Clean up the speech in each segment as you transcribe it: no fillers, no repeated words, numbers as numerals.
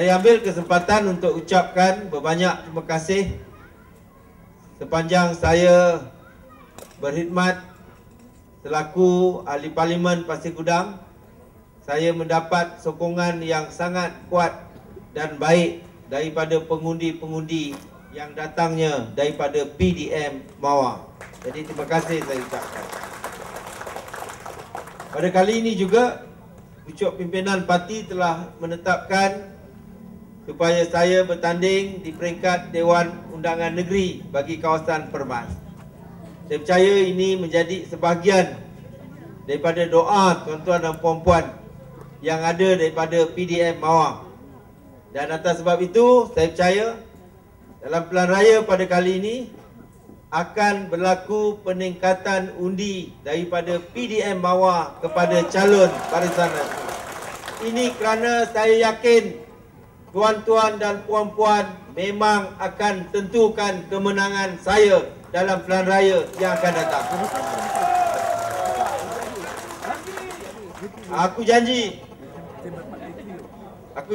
Saya ambil kesempatan untuk ucapkan berbanyak terima kasih sepanjang saya berkhidmat selaku Ahli Parlimen Pasir Gudang. Saya mendapat sokongan yang sangat kuat dan baik daripada pengundi-pengundi yang datangnya daripada PDM Mawar. Jadi terima kasih saya ucapkan. Pada kali ini juga pucuk pimpinan parti telah menetapkan supaya saya bertanding di peringkat Dewan Undangan Negeri bagi kawasan Permas. Saya percaya ini menjadi sebahagian daripada doa tuan-tuan dan puan-puan yang ada daripada PDM Mawar. Dan atas sebab itu, saya percaya dalam pilihan raya pada kali ini akan berlaku peningkatan undi daripada PDM Mawar kepada calon Barisan Nasional. Ini kerana saya yakin tuan-tuan dan puan-puan memang akan tentukan kemenangan saya dalam pilihan raya yang akan datang. Aku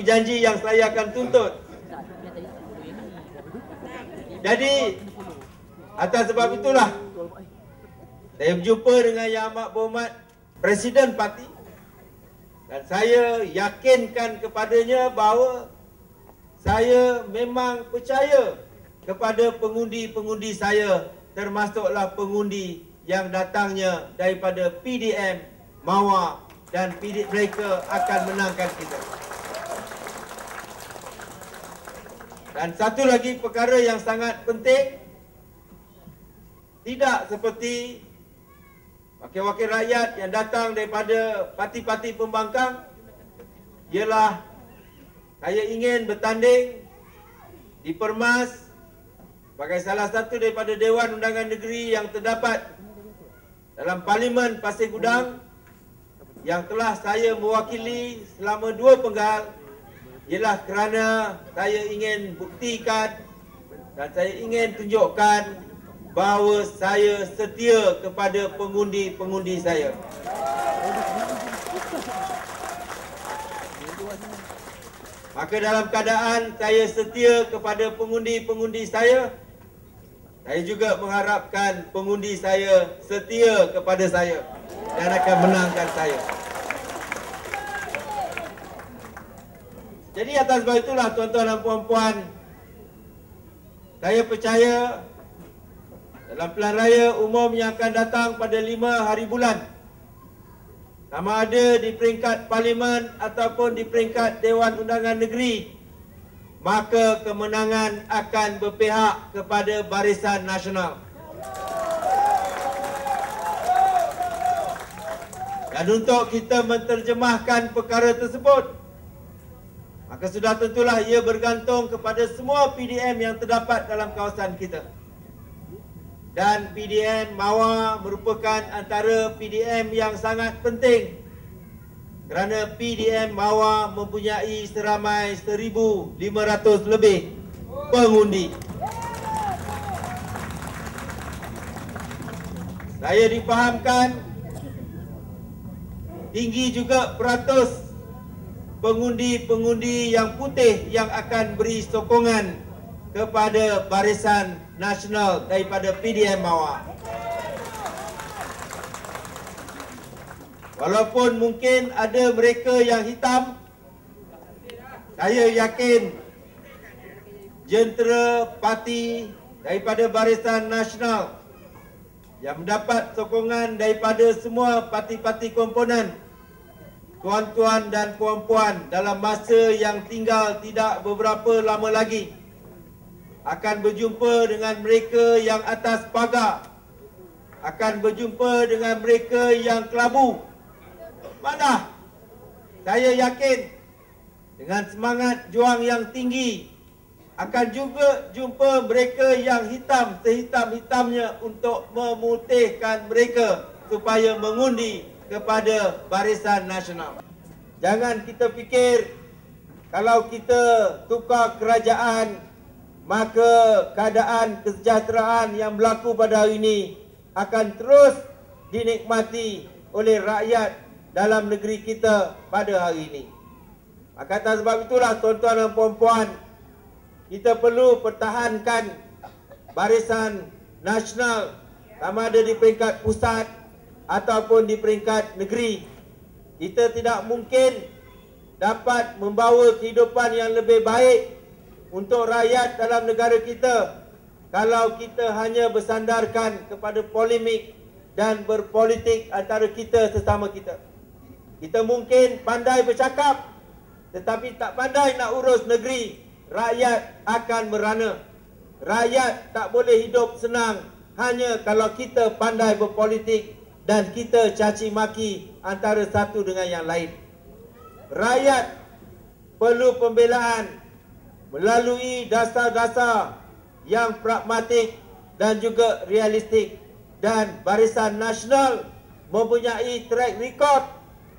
janji yang saya akan tuntut. Jadi atas sebab itulah saya berjumpa dengan Yang Amat Berhormat Presiden Parti dan saya yakinkan kepadanya bahawa saya memang percaya kepada pengundi-pengundi saya, termasuklah pengundi yang datangnya daripada PDM Mawar, dan mereka akan menangkan kita. Dan satu lagi perkara yang sangat penting, tidak seperti wakil-wakil rakyat yang datang daripada parti-parti pembangkang, ialah saya ingin bertanding di Permas sebagai salah satu daripada Dewan Undangan Negeri yang terdapat dalam Parlimen Pasir Gudang yang telah saya mewakili selama 2 penggal, ialah kerana saya ingin buktikan dan saya ingin tunjukkan bahawa saya setia kepada pengundi-pengundi saya. Maka dalam keadaan saya setia kepada pengundi-pengundi saya juga mengharapkan pengundi saya setia kepada saya dan akan menangkan saya. Jadi atas sebab itulah tuan-tuan dan puan-puan, saya percaya dalam pilihan raya umum yang akan datang pada 5 hari bulan, sama ada di peringkat Parlimen ataupun di peringkat Dewan Undangan Negeri, maka kemenangan akan berpihak kepada Barisan Nasional. Dan untuk kita menterjemahkan perkara tersebut, maka sudah tentulah ia bergantung kepada semua PDM yang terdapat dalam kawasan kita. Dan PDM Mawar merupakan antara PDM yang sangat penting kerana PDM Mawar mempunyai seramai 1,500 lebih pengundi. Saya difahamkan tinggi juga peratus pengundi-pengundi yang putih yang akan beri sokongan kepada Barisan Nasional daripada PDM Mawar. Walaupun mungkin ada mereka yang hitam, saya yakin jentera parti daripada Barisan Nasional yang mendapat sokongan daripada semua parti-parti komponen, tuan-tuan dan puan-puan, dalam masa yang tinggal tidak beberapa lama lagi akan berjumpa dengan mereka yang atas pagar, akan berjumpa dengan mereka yang kelabu. Mana? Saya yakin dengan semangat juang yang tinggi akan juga jumpa mereka yang hitam sehitam-hitamnya untuk memutihkan mereka supaya mengundi kepada Barisan Nasional. Jangan kita fikir kalau kita tukar kerajaan, maka keadaan kesejahteraan yang berlaku pada hari ini akan terus dinikmati oleh rakyat dalam negeri kita pada hari ini. Maka atas sebab itulah tuan-tuan dan puan-puan, kita perlu pertahankan barisan nasional sama ada di peringkat pusat ataupun di peringkat negeri. Kita tidak mungkin dapat membawa kehidupan yang lebih baik untuk rakyat dalam negara kita kalau kita hanya bersandarkan kepada polemik dan berpolitik antara kita sesama kita. Kita mungkin pandai bercakap, tetapi tak pandai nak urus negeri, rakyat akan merana. Rakyat tak boleh hidup senang hanya kalau kita pandai berpolitik dan kita caci maki antara satu dengan yang lain. Rakyat perlu pembelaan melalui dasar-dasar yang pragmatik dan juga realistik, dan Barisan Nasional mempunyai track record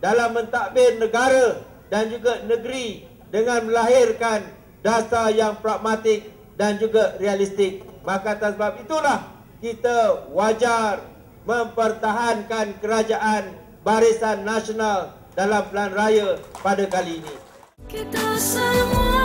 dalam mentadbir negara dan juga negeri dengan melahirkan dasar yang pragmatik dan juga realistik. Maka atas sebab itulah kita wajar mempertahankan kerajaan Barisan Nasional dalam pilihan raya pada kali ini. Kita semua